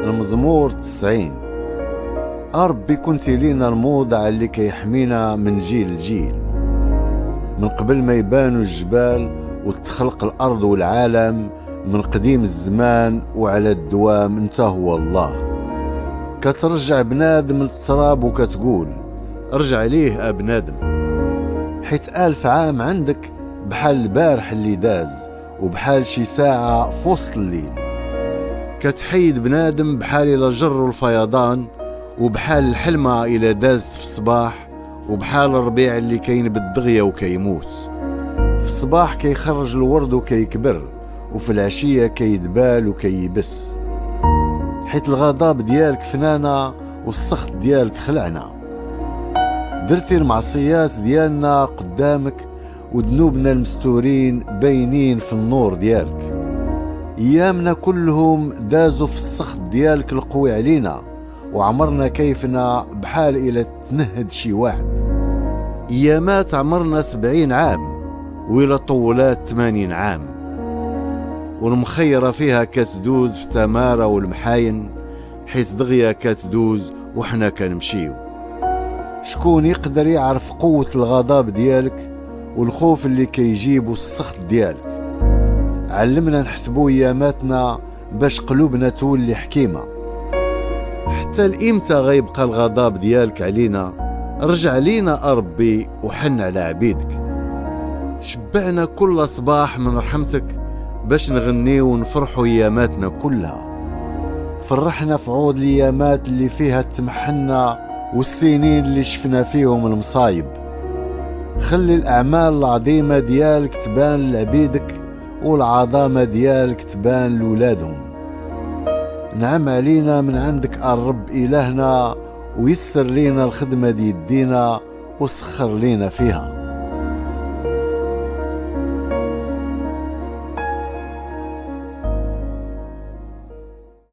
المزمور 90. ربي كنتي لينا الموضع اللي كيحمينا من جيل لجيل، من قبل ما يبانوا الجبال وتخلق الأرض والعالم، من قديم الزمان وعلى الدوام انت هو الله. كترجع بنادم للتراب وكتقول ارجع ليه بنادم، حيت 1000 عام عندك بحال البارح اللي داز وبحال شي ساعة في وسط الليل. كتحيد بنادم بحال إلا جر الفيضان، وبحال الحلمة إلا دازت في الصباح، وبحال الربيع اللي كاين بالدغية وكيموت. في الصباح كيخرج الورد وكيكبر، وفي العشية كيدبال وكيبس، حيت الغضب ديالك فنانا والسخط ديالك خلعنا. درتي المعصيات ديالنا قدامك وذنوبنا المستورين باينين في النور ديالك. ايامنا كلهم دازوا في السخط ديالك القوي علينا، وعمرنا كيفنا بحال إلا تنهد شي واحد. ايامات عمرنا 70 عام وإلا طولات 80 عام، والمخيرة فيها كتدوز في تمارة والمحاين، حيث دغيا كتدوز وحنا كنمشيو. شكون يقدر يعرف قوة الغضب ديالك والخوف اللي كيجيبو السخط ديالك؟ علمنا نحسبو اياماتنا باش قلوبنا تولي حكيمة. حتى لإمتى غيبقى الغضب ديالك علينا؟ رجع لينا ربي وحن على عبيدك. شبعنا كل صباح من رحمتك باش نغني ونفرحوا اياماتنا كلها. فرحنا في عود الايامات اللي فيها تمحنا والسنين اللي شفنا فيهم المصايب. خلي الاعمال العظيمة ديالك تبان لعبيدك، والعظامة ديالك تبان لولادهم. نعم علينا من عندك الرب إلهنا، ويسر لينا الخدمة دي يدينا وسخر لينا فيها.